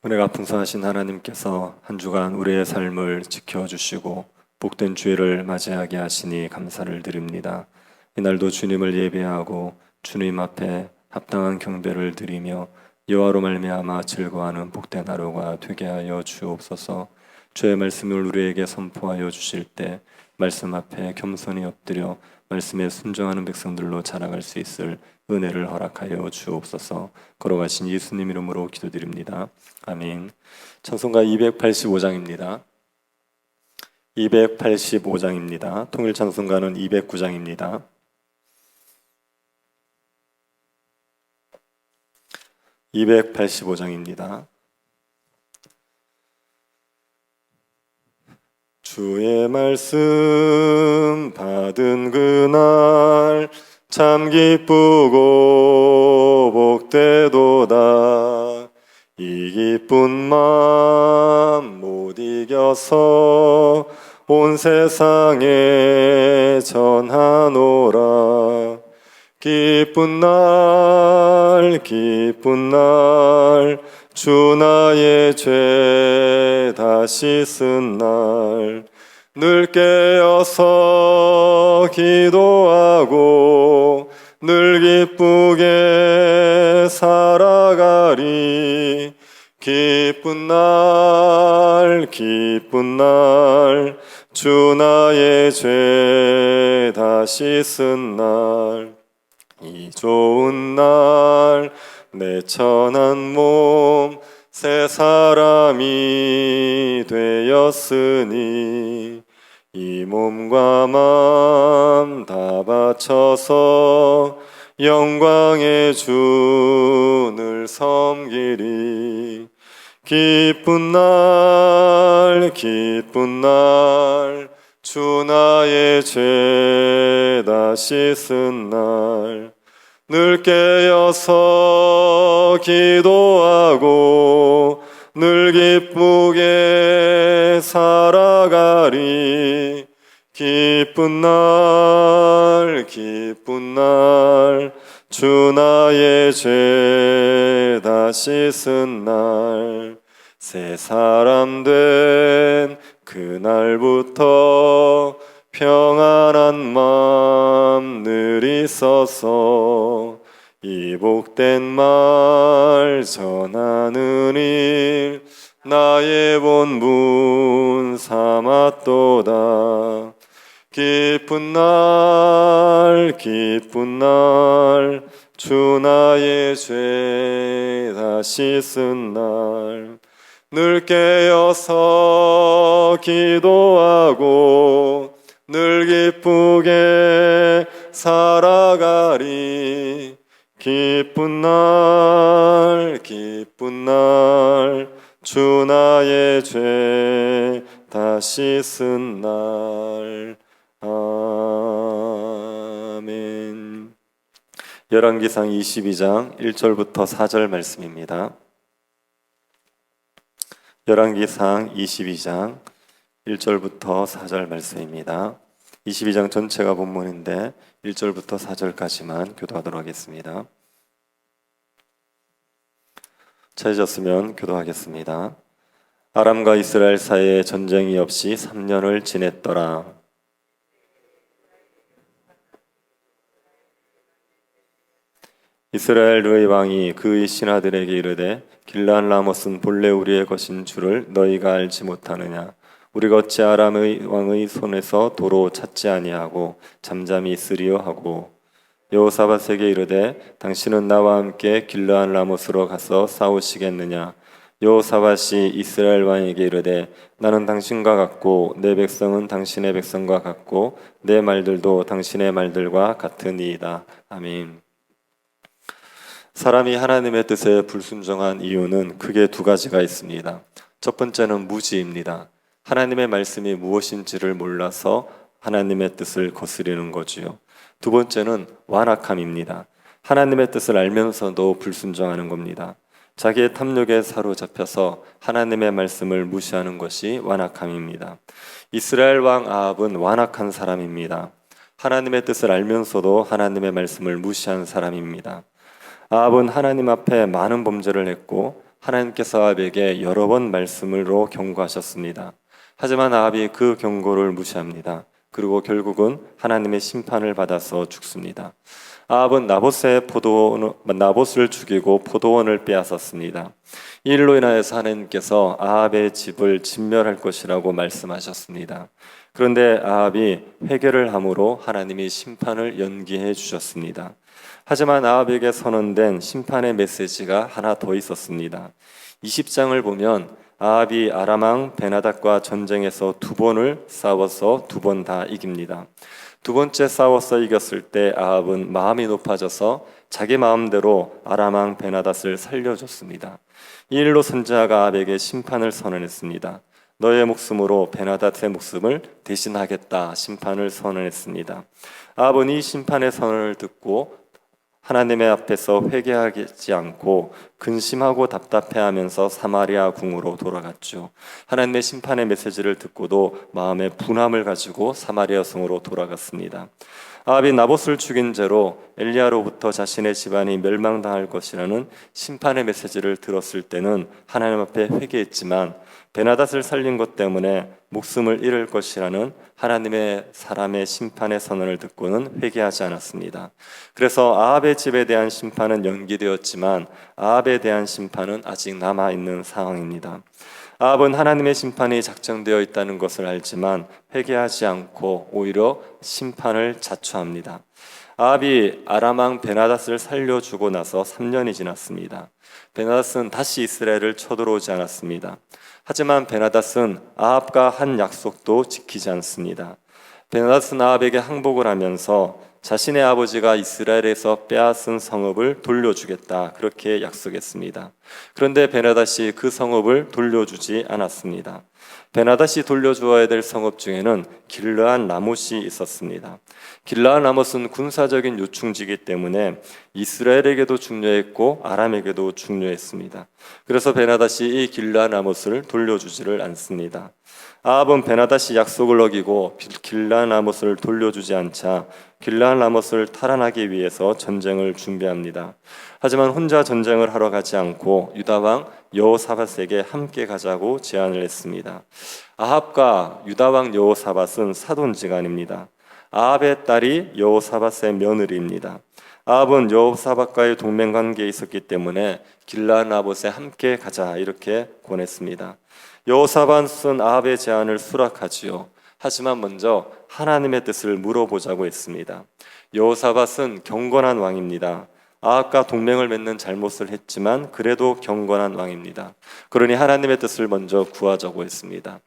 은혜가 풍성하신 하나님께서 한 주간 우리의 삶을 지켜주시고 복된 주일을 맞이하게 하시니 감사를 드립니다. 이날도 주님을 예배하고 주님 앞에 합당한 경배를 드리며 여호와로 말미암아 즐거워하는 복된 하루가 되게 하여 주옵소서. 주의 말씀을 우리에게 선포하여 주실 때 말씀 앞에 겸손히 엎드려 말씀에 순종하는 백성들로 자라갈 수 있을 은혜를 허락하여 주옵소서. 걸어가신 예수님 이름으로 기도드립니다. 아멘. 찬송가 285장입니다. 285장입니다. 통일 찬송가는 209장입니다. (285장입니다) 주의 말씀 받은 그날 참 기쁘고 복되도다. 이 기쁜 마음 못 이겨서 온 세상에 전하노라. 기쁜 날 주 나의 죄 다시 쓴 날 늘 깨어서 기도하고 늘 기쁘게 살아가리. 기쁜 날 주 나의 죄 다시 쓴 날 이 좋은 날 내 천한 몸 새 사람이 되었으니 이 몸과 마음 다 바쳐서 영광의 주를 섬기리. 기쁜 날 주 나의 죄 다시 쓴 날 늘 깨어서 기도하고 늘 기쁘게 살아가리. 기쁜 날 주 나의 죄 다시 쓴 날 새 사람 된 그날부터 평안한 마음 늘 있어서 이 복된 말 전하는 일 나의 본분 삼았도다. 기쁜 날 주 나의 죄 다시 쓴 날 늘 깨어서 기도하고 늘 기쁘게 살아가리. 기쁜 날 주 나의 죄 다시 쓴 날. 아멘. 열왕기상 22장 1절부터 4절 말씀입니다. 열왕기상 22장 1절부터 4절 말씀입니다. 22장 전체가 본문인데 1절부터 4절까지만 교도하도록 하겠습니다. 찾으셨으면 교도하겠습니다. 아람과 이스라엘 사이에 전쟁이 없이 3년을 지냈더라. 이스라엘의 왕이 그의 신하들에게 이르되 길르앗 라못은 본래 우리의 것인 줄을 너희가 알지 못하느냐. 우리가 어찌 아람의 왕의 손에서 도로 찾지 아니하고 잠잠히 있으리요 하고 여호사밧에게 이르되 당신은 나와 함께 길르앗 라못으로 가서 싸우시겠느냐. 여호사밧이 이스라엘 왕에게 이르되 나는 당신과 같고 내 백성은 당신의 백성과 같고 내 말들도 당신의 말들과 같으니이다. 아멘. 사람이 하나님의 뜻에 불순종한 이유는 크게 두 가지가 있습니다. 첫 번째는 무지입니다. 하나님의 말씀이 무엇인지를 몰라서 하나님의 뜻을 거스리는 거지요. 두 번째는 완악함입니다. 하나님의 뜻을 알면서도 불순종하는 겁니다. 자기의 탐욕에 사로잡혀서 하나님의 말씀을 무시하는 것이 완악함입니다. 이스라엘 왕 아합은 완악한 사람입니다. 하나님의 뜻을 알면서도 하나님의 말씀을 무시한 사람입니다. 아합은 하나님 앞에 많은 범죄를 했고 하나님께서 아합에게 여러 번 말씀으로 경고하셨습니다. 하지만 아합이 그 경고를 무시합니다. 그리고 결국은 하나님의 심판을 받아서 죽습니다. 아합은 나봇을 죽이고 포도원을 빼앗았습니다. 이 일로 인하여서 하나님께서 아합의 집을 진멸할 것이라고 말씀하셨습니다. 그런데 아합이 회개를 함으로 하나님이 심판을 연기해 주셨습니다. 하지만 아합에게 선언된 심판의 메시지가 하나 더 있었습니다. 20장을 보면 아합이 아람 왕 베나닷과 전쟁에서 2번을 싸워서 2번 다 이깁니다. 2번째 싸워서 이겼을 때 아합은 마음이 높아져서 자기 마음대로 아람 왕 베나닷을 살려줬습니다. 이 일로 선지자가 아합에게 심판을 선언했습니다. 너의 목숨으로 베나닷의 목숨을 대신하겠다 심판을 선언했습니다. 아합은 이 심판의 선언을 듣고 하나님의 앞에서 회개하지 않고 근심하고 답답해하면서 사마리아 궁으로 돌아갔죠. 하나님의 심판의 메시지를 듣고도 마음에 분함을 가지고 사마리아 성으로 돌아갔습니다. 아합이 나봇을 죽인 죄로 엘리야로부터 자신의 집안이 멸망당할 것이라는 심판의 메시지를 들었을 때는 하나님 앞에 회개했지만 베나닷을 살린 것 때문에 목숨을 잃을 것이라는 하나님의 사람의 심판의 선언을 듣고는 회개하지 않았습니다. 그래서 아합의 집에 대한 심판은 연기되었지만 아합에 대한 심판은 아직 남아있는 상황입니다. 아합은 하나님의 심판이 작정되어 있다는 것을 알지만 회개하지 않고 오히려 심판을 자초합니다. 아합이 아람 왕 베나닷을 살려주고 나서 3년이 지났습니다. 베나닷은 다시 이스라엘을 쳐들어오지 않았습니다. 하지만 베나닷은 아합과 한 약속도 지키지 않습니다. 베나닷은 아합에게 항복을 하면서 자신의 아버지가 이스라엘에서 빼앗은 성읍을 돌려주겠다 그렇게 약속했습니다. 그런데 베나닷이 그 성읍을 돌려주지 않았습니다. 베나닷이 돌려주어야 될 성읍 중에는 길르한 라못이 있었습니다. 길르한 라못은 군사적인 요충지이기 때문에 이스라엘에게도 중요했고 아람에게도 중요했습니다. 그래서 베나닷이 이 길르한 라못을 돌려주지를 않습니다. 아합은 베나닷이 약속을 어기고 길르한 라못을 돌려주지 않자 길르한 라못을 탈환하기 위해서 전쟁을 준비합니다. 하지만 혼자 전쟁을 하러 가지 않고 유다 왕 여호사밧에게 함께 가자고 제안을 했습니다. 아합과 유다 왕 여호사밧은 사돈지간입니다. 아합의 딸이 여호사밧의 며느리입니다. 아합은 여호사밧과의 동맹 관계에 있었기 때문에 길르한 라못에 함께 가자 이렇게 권했습니다. 여호사밧은 아합의 제안을 수락하지요. 하지만 먼저 하나님의 뜻을 물어보자고 했습니다. 여호사밧은 경건한 왕입니다. 아합과 동맹을 맺는 잘못을 했지만 그래도 경건한 왕입니다. 그러니 하나님의 뜻을 먼저 구하자고 했습니다.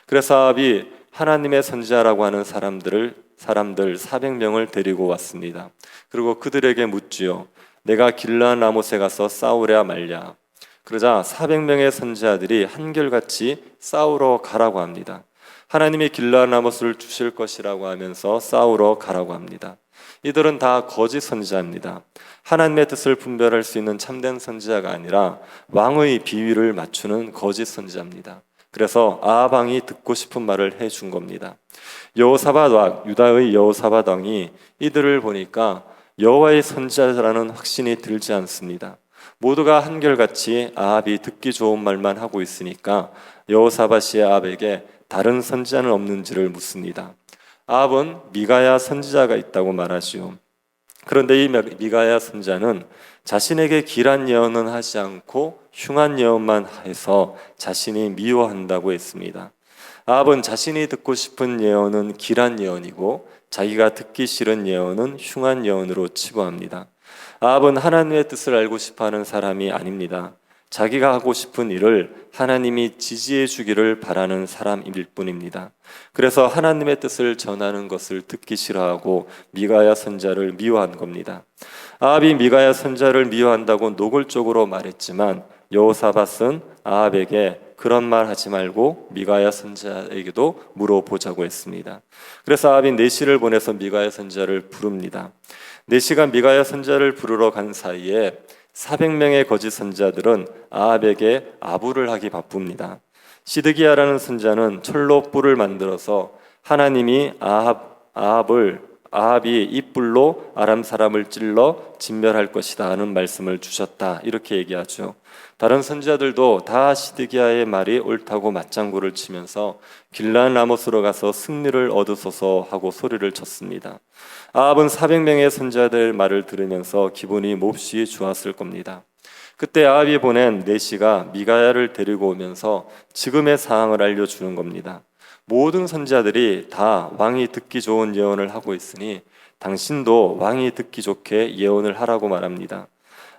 그래서 아합이 하나님의 선지자라고 하는 사람들 400명을 데리고 왔습니다. 그리고 그들에게 묻지요. 내가 길르한 라못에 가서 싸우랴 말랴. 그러자 400명의 선지자들이 한결같이 싸우러 가라고 합니다. 하나님이 길르한 라못을 주실 것이라고 하면서 싸우러 가라고 합니다. 이들은 다 거짓 선지자입니다. 하나님의 뜻을 분별할 수 있는 참된 선지자가 아니라 왕의 비위를 맞추는 거짓 선지자입니다. 그래서 아합 왕이 듣고 싶은 말을 해준 겁니다. 여호사밧 왕, 유다의 여호사밧 왕이 이들을 보니까 여호와의 선지자라는 확신이 들지 않습니다. 모두가 한결같이 아합이 듣기 좋은 말만 하고 있으니까 여호사밧이 아합에게 다른 선지자는 없는지를 묻습니다. 아합은 미가야 선지자가 있다고 말하지요. 그런데 이 미가야 선지자는 자신에게 길한 예언은 하지 않고 흉한 예언만 해서 자신이 미워한다고 했습니다. 아합은 자신이 듣고 싶은 예언은 길한 예언이고 자기가 듣기 싫은 예언은 흉한 예언으로 치부합니다. 아합은 하나님의 뜻을 알고 싶어하는 사람이 아닙니다. 자기가 하고 싶은 일을 하나님이 지지해 주기를 바라는 사람일 뿐입니다. 그래서 하나님의 뜻을 전하는 것을 듣기 싫어하고 미가야 선지자를 미워한 겁니다. 아합이 미가야 선지자를 미워한다고 노골적으로 말했지만 여호사밧은 아합에게 그런 말 하지 말고 미가야 선지자에게도 물어보자고 했습니다. 그래서 아합이 내시를 보내서 미가야 선지자를 부릅니다. 내시가 미가야 선지자를 부르러 간 사이에 400명의 거짓 선지자들은 아합에게 아부를 하기 바쁩니다. 시드기야라는 선지자는 철로 뿔을 만들어서 하나님이 아합을 아합이 이 뿔로 아람 사람을 찔러 진멸할 것이다 하는 말씀을 주셨다, 이렇게 얘기하죠. 다른 선지자들도 다 시드기야의 말이 옳다고 맞장구를 치면서 길르앗 라못으로 가서 승리를 얻으소서 하고 소리를 쳤습니다. 아합은 400명의 선지자들 말을 들으면서 기분이 몹시 좋았을 겁니다. 그때 아합이 보낸 내시가 미가야를 데리고 오면서 지금의 상황을 알려주는 겁니다. 모든 선지자들이 다 왕이 듣기 좋은 예언을 하고 있으니 당신도 왕이 듣기 좋게 예언을 하라고 말합니다.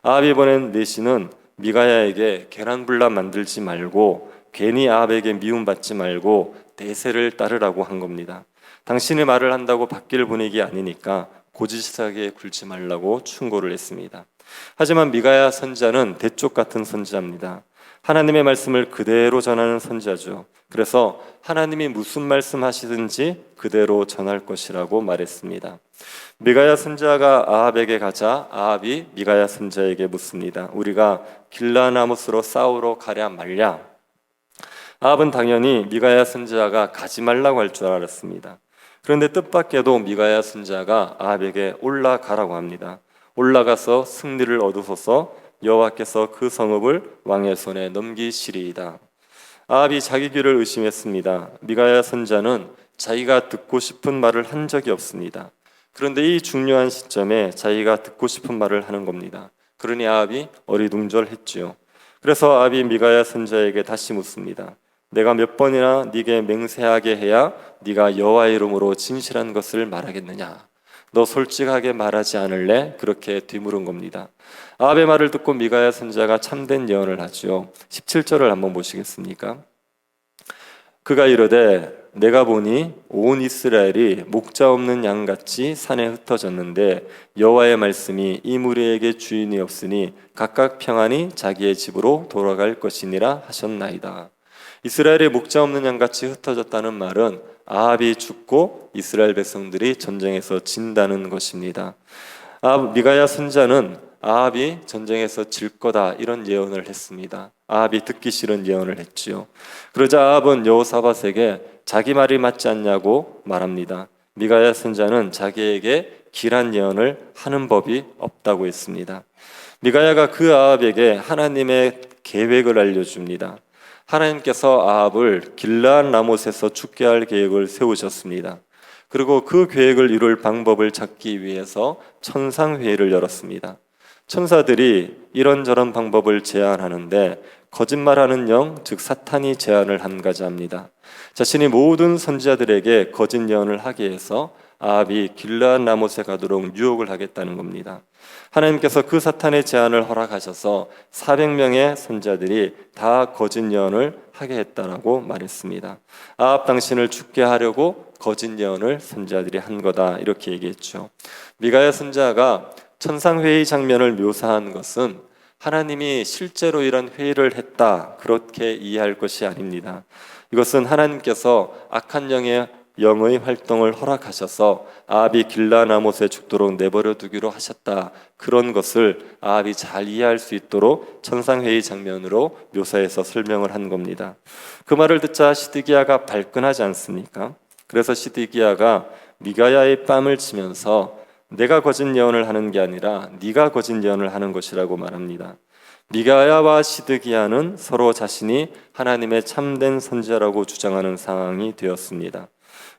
아합이 보낸 내시는 미가야에게 계란불난 만들지 말고 괜히 아합에게 미움받지 말고 대세를 따르라고 한 겁니다. 당신의 말을 한다고 바뀔 분위기 아니니까 고지식하게 굴지 말라고 충고를 했습니다. 하지만 미가야 선지자는 대쪽 같은 선지자입니다. 하나님의 말씀을 그대로 전하는 선지자죠. 그래서 하나님이 무슨 말씀하시든지 그대로 전할 것이라고 말했습니다. 미가야 선지자가 아합에게 가자 아합이 미가야 선지자에게 묻습니다. 우리가 길르앗 라못으로 싸우러 가랴 말랴? 아합은 당연히 미가야 선지자가 가지 말라고 할 줄 알았습니다. 그런데 뜻밖에도 미가야 선지자가 아합에게 올라가라고 합니다. 올라가서 승리를 얻으소서, 여호와께서 그 성읍을 왕의 손에 넘기시리이다. 아합이 자기 귀를 의심했습니다. 미가야 선지자는 자기가 듣고 싶은 말을 한 적이 없습니다. 그런데 이 중요한 시점에 자기가 듣고 싶은 말을 하는 겁니다. 그러니 아합이 어리둥절했지요. 그래서 아합이 미가야 선지자에게 다시 묻습니다. 내가 몇 번이나 네게 맹세하게 해야 네가 여호와 이름으로 진실한 것을 말하겠느냐? 너 솔직하게 말하지 않을래? 그렇게 되물은 겁니다. 아합의 말을 듣고 미가야 선지자가 참된 예언을 하죠. 17절을 한번 보시겠습니까? 그가 이르되 내가 보니 온 이스라엘이 목자 없는 양같이 산에 흩어졌는데 여호와의 말씀이 이 무리에게 주인이 없으니 각각 평안히 자기의 집으로 돌아갈 것이니라 하셨나이다. 이스라엘이 목자 없는 양같이 흩어졌다는 말은 아합이 죽고 이스라엘 백성들이 전쟁에서 진다는 것입니다. 미가야 선지자는 아합이 전쟁에서 질 거다 이런 예언을 했습니다. 아합이 듣기 싫은 예언을 했지요. 그러자 아합은 여호사밧에게 자기 말이 맞지 않냐고 말합니다. 미가야 선지자는 자기에게 길한 예언을 하는 법이 없다고 했습니다. 미가야가 그 아합에게 하나님의 계획을 알려줍니다. 하나님께서 아합을 길르앗 라못에서 죽게 할 계획을 세우셨습니다. 그리고 그 계획을 이룰 방법을 찾기 위해서 천상회의를 열었습니다. 천사들이 이런저런 방법을 제안하는데 거짓말하는 영, 즉 사탄이 제안을 한 가지 합니다. 자신이 모든 선지자들에게 거짓 예언을 하게 해서 아합이 길르앗 라못에 가도록 유혹을 하겠다는 겁니다. 하나님께서 그 사탄의 제안을 허락하셔서 400명의 선지자들이 다 거짓 예언을 하게 했다라고 말했습니다. 아합 당신을 죽게 하려고 거짓 예언을 선지자들이 한 거다 이렇게 얘기했죠. 미가야 선지자가 천상회의 장면을 묘사한 것은 하나님이 실제로 이런 회의를 했다 그렇게 이해할 것이 아닙니다. 이것은 하나님께서 악한 영의 활동을 허락하셔서 아합이 길르앗 라못에 죽도록 내버려 두기로 하셨다. 그런 것을 아합이 잘 이해할 수 있도록 천상회의 장면으로 묘사해서 설명을 한 겁니다. 그 말을 듣자 시드기야가 발끈하지 않습니까? 그래서 시드기야가 미가야의 뺨을 치면서 내가 거짓 예언을 하는 게 아니라 네가 거짓 예언을 하는 것이라고 말합니다. 미가야와 시드기야는 서로 자신이 하나님의 참된 선지자라고 주장하는 상황이 되었습니다.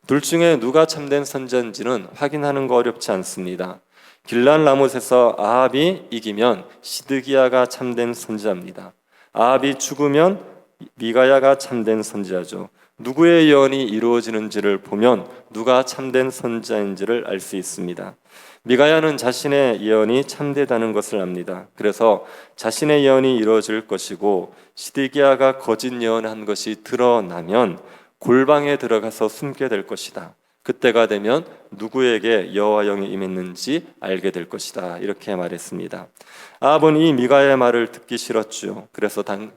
둘 중에 누가 참된 선지자인지는 확인하는 거 어렵지 않습니다. 길르앗 라못에서 아합이 이기면 시드기야가 참된 선지자입니다. 아합이 죽으면 미가야가 참된 선지자죠. 누구의 예언이 이루어지는지를 보면 누가 참된 선지자인지를 알 수 있습니다. 미가야는 자신의 예언이 참되다는 것을 압니다. 그래서 자신의 예언이 이루어질 것이고 시드기야가 거짓 예언한 것이 드러나면 골방에 들어가서 숨게 될 것이다. 그때가 되면 누구에게 여호와 영이 임했는지 알게 될 것이다. 이렇게 말했습니다. 아합은 이 미가야의 말을 듣기 싫었죠.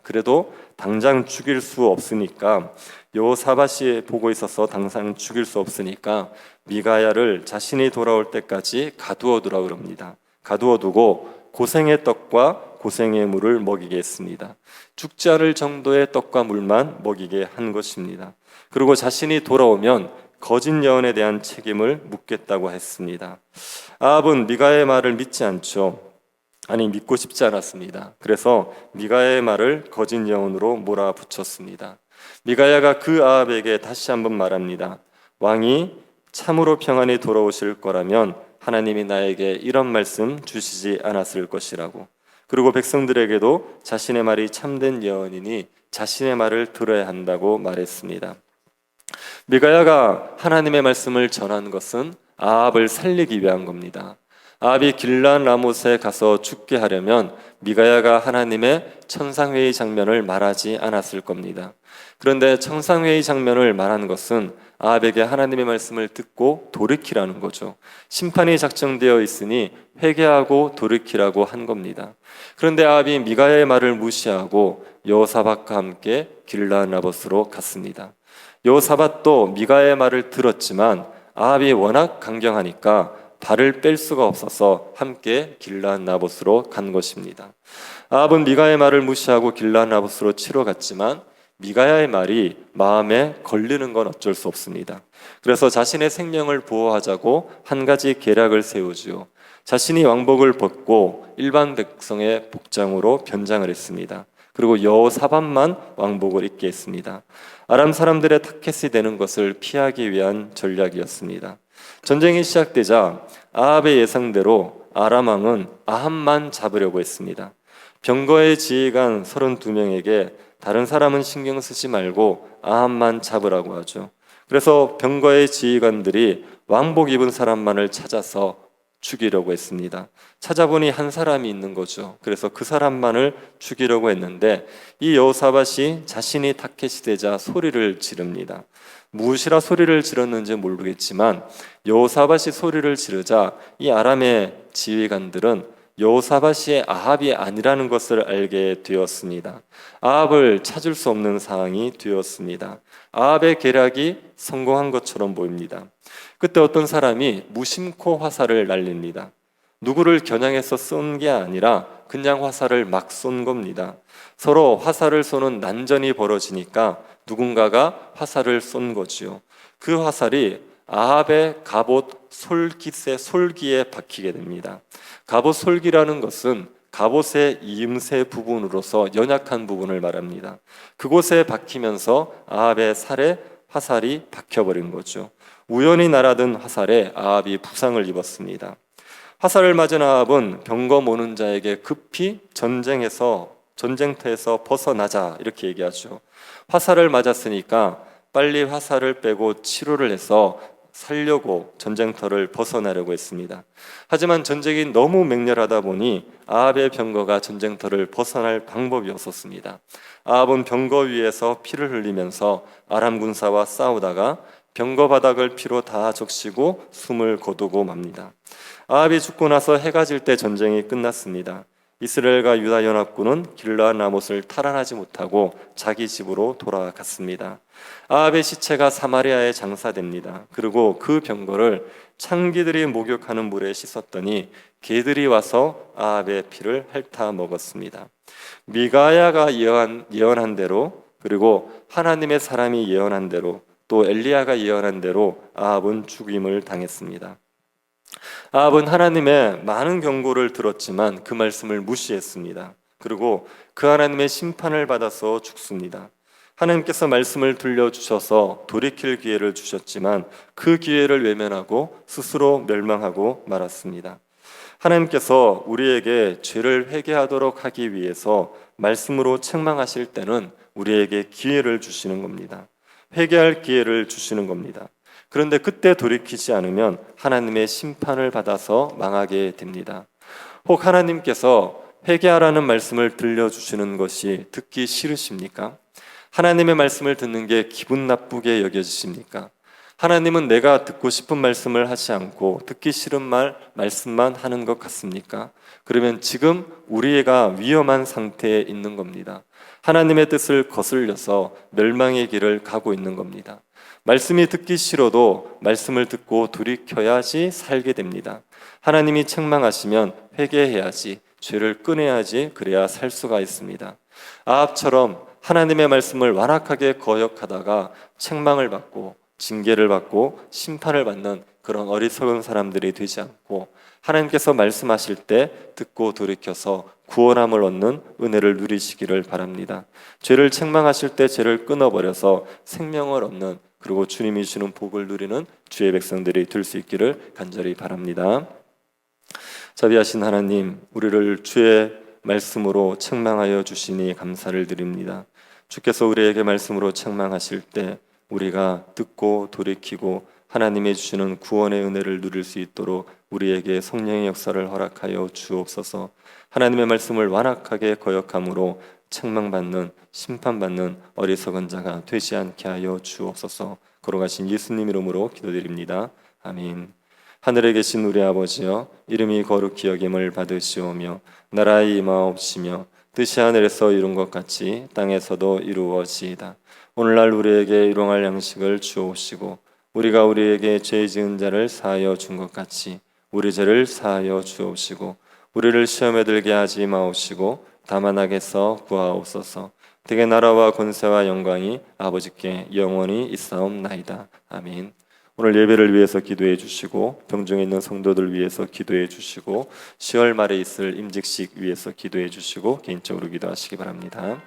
그래도 당장 죽일 수 없으니까 여호사밧이 보고 있어서 당장 죽일 수 없으니까 미가야를 자신이 돌아올 때까지 가두어 두라 그럽니다. 가두어 두고 고생의 떡과 고생의 물을 먹이게 했습니다. 죽지 않을 정도의 떡과 물만 먹이게 한 것입니다. 그리고 자신이 돌아오면 거짓 예언에 대한 책임을 묻겠다고 했습니다. 아합은 미가의 말을 믿지 않죠. 아니, 믿고 싶지 않았습니다. 그래서 미가의 말을 거짓 예언으로 몰아붙였습니다. 미가야가 그 아합에게 다시 한번 말합니다. 왕이 참으로 평안히 돌아오실 거라면 하나님이 나에게 이런 말씀 주시지 않았을 것이라고. 그리고 백성들에게도 자신의 말이 참된 예언이니 자신의 말을 들어야 한다고 말했습니다. 미가야가 하나님의 말씀을 전한 것은 아합을 살리기 위한 겁니다. 아합이 길르앗 라못에 가서 죽게 하려면 미가야가 하나님의 천상회의 장면을 말하지 않았을 겁니다. 그런데 천상회의 장면을 말한 것은 아합에게 하나님의 말씀을 듣고 돌이키라는 거죠. 심판이 작정되어 있으니 회개하고 돌이키라고 한 겁니다. 그런데 아합이 미가야의 말을 무시하고 여호사밧과 함께 길르앗 라못으로 갔습니다. 여호사밧도 미가야의 말을 들었지만 아합이 워낙 강경하니까 발을 뺄 수가 없어서 함께 길르앗 라못으로 간 것입니다. 아합은 미가야의 말을 무시하고 길르앗 라못으로 치러 갔지만 미가야의 말이 마음에 걸리는 건 어쩔 수 없습니다. 그래서 자신의 생명을 보호하자고 한 가지 계략을 세우지요. 자신이 왕복을 벗고 일반 백성의 복장으로 변장을 했습니다. 그리고 여호사밧만 왕복을 입게 했습니다. 아람 사람들의 타켓이 되는 것을 피하기 위한 전략이었습니다. 전쟁이 시작되자 아합의 예상대로 아람 왕은 아합만 잡으려고 했습니다. 병거의 지휘관 32명에게 다른 사람은 신경 쓰지 말고 아합만 잡으라고 하죠. 그래서 병거의 지휘관들이 왕복 입은 사람만을 찾아서 죽이려고 했습니다. 찾아보니 한 사람이 있는 거죠. 그래서 그 사람만을 죽이려고 했는데 이 여호사밧이 자신이 타켓이 되자 소리를 지릅니다. 무엇이라 소리를 질렀는지 모르겠지만 여호사밧이 소리를 지르자 이 아람의 지휘관들은 여호사밧이 아합이 아니라는 것을 알게 되었습니다. 아합을 찾을 수 없는 상황이 되었습니다. 아합의 계략이 성공한 것처럼 보입니다. 그때 어떤 사람이 무심코 화살을 날립니다. 누구를 겨냥해서 쏜 게 아니라 그냥 화살을 막 쏜 겁니다. 서로 화살을 쏘는 난전이 벌어지니까 누군가가 화살을 쏜 거지요. 그 화살이 아합의 갑옷 솔기에 박히게 됩니다. 갑옷 솔기라는 것은 갑옷의 이음새 부분으로서 연약한 부분을 말합니다. 그곳에 박히면서 아합의 살에 화살이 박혀버린 거죠. 우연히 날아든 화살에 아합이 부상을 입었습니다. 화살을 맞은 아합은 병거 모는 자에게 급히 전쟁터에서 벗어나자 이렇게 얘기하죠. 화살을 맞았으니까 빨리 화살을 빼고 치료를 해서 살려고 전쟁터를 벗어나려고 했습니다. 하지만 전쟁이 너무 맹렬하다 보니 아합의 병거가 전쟁터를 벗어날 방법이 없었습니다. 아합은 병거 위에서 피를 흘리면서 아람 군사와 싸우다가 병거 바닥을 피로 다 적시고 숨을 거두고 맙니다. 아합이 죽고 나서 해가 질 때 전쟁이 끝났습니다. 이스라엘과 유다 연합군은 길르앗 라못을 탈환하지 못하고 자기 집으로 돌아갔습니다. 아합의 시체가 사마리아에 장사됩니다. 그리고 그 병거를 창기들이 목욕하는 물에 씻었더니 개들이 와서 아합의 피를 핥아 먹었습니다. 미가야가 예언한 대로, 그리고 하나님의 사람이 예언한 대로, 또 엘리야가 예언한 대로 아합은 죽임을 당했습니다. 아합은 하나님의 많은 경고를 들었지만 그 말씀을 무시했습니다. 그리고 그 하나님의 심판을 받아서 죽습니다. 하나님께서 말씀을 들려주셔서 돌이킬 기회를 주셨지만 그 기회를 외면하고 스스로 멸망하고 말았습니다. 하나님께서 우리에게 죄를 회개하도록 하기 위해서 말씀으로 책망하실 때는 우리에게 기회를 주시는 겁니다. 회개할 기회를 주시는 겁니다. 그런데 그때 돌이키지 않으면 하나님의 심판을 받아서 망하게 됩니다. 혹 하나님께서 회개하라는 말씀을 들려주시는 것이 듣기 싫으십니까? 하나님의 말씀을 듣는 게 기분 나쁘게 여겨지십니까? 하나님은 내가 듣고 싶은 말씀을 하지 않고 듣기 싫은 말씀만 하는 것 같습니까? 그러면 지금 우리가 위험한 상태에 있는 겁니다. 하나님의 뜻을 거슬려서 멸망의 길을 가고 있는 겁니다. 말씀이 듣기 싫어도 말씀을 듣고 돌이켜야지 살게 됩니다. 하나님이 책망하시면 회개해야지, 죄를 끊어야지, 그래야 살 수가 있습니다. 아합처럼 하나님의 말씀을 완악하게 거역하다가 책망을 받고 징계를 받고 심판을 받는 그런 어리석은 사람들이 되지 않고 하나님께서 말씀하실 때 듣고 돌이켜서 구원함을 얻는 은혜를 누리시기를 바랍니다. 죄를 책망하실 때 죄를 끊어버려서 생명을 얻는, 그리고 주님이 주는 복을 누리는 주의 백성들이 될 수 있기를 간절히 바랍니다. 자비하신 하나님, 우리를 주의 말씀으로 책망하여 주시니 감사를 드립니다. 주께서 우리에게 말씀으로 책망하실 때 우리가 듣고 돌이키고 하나님이 주시는 구원의 은혜를 누릴 수 있도록 우리에게 성령의 역사를 허락하여 주옵소서. 하나님의 말씀을 완악하게 거역함으로 책망받는, 심판받는 어리석은 자가 되지 않게 하여 주옵소서. 걸어가신 예수님 이름으로 기도드립니다. 아멘. 하늘에 계신 우리 아버지여, 이름이 거룩히 여김을 받으시오며 나라의 임하옵시며 뜻이 하늘에서 이룬 것 같이 땅에서도 이루어지이다. 오늘날 우리에게 일용할 양식을 주옵시고 우리가 우리에게 죄 지은 자를 사하여 준 것 같이 우리 죄를 사하여 주옵시고 우리를 시험에 들게 하지 마옵시고 다만 악에서 구하옵소서. 대개 나라와 권세와 영광이 아버지께 영원히 있사옵나이다. 아멘. 오늘 예배를 위해서 기도해 주시고 병중에 있는 성도들 위해서 기도해 주시고 10월 말에 있을 임직식 위해서 기도해 주시고 개인적으로 기도하시기 바랍니다.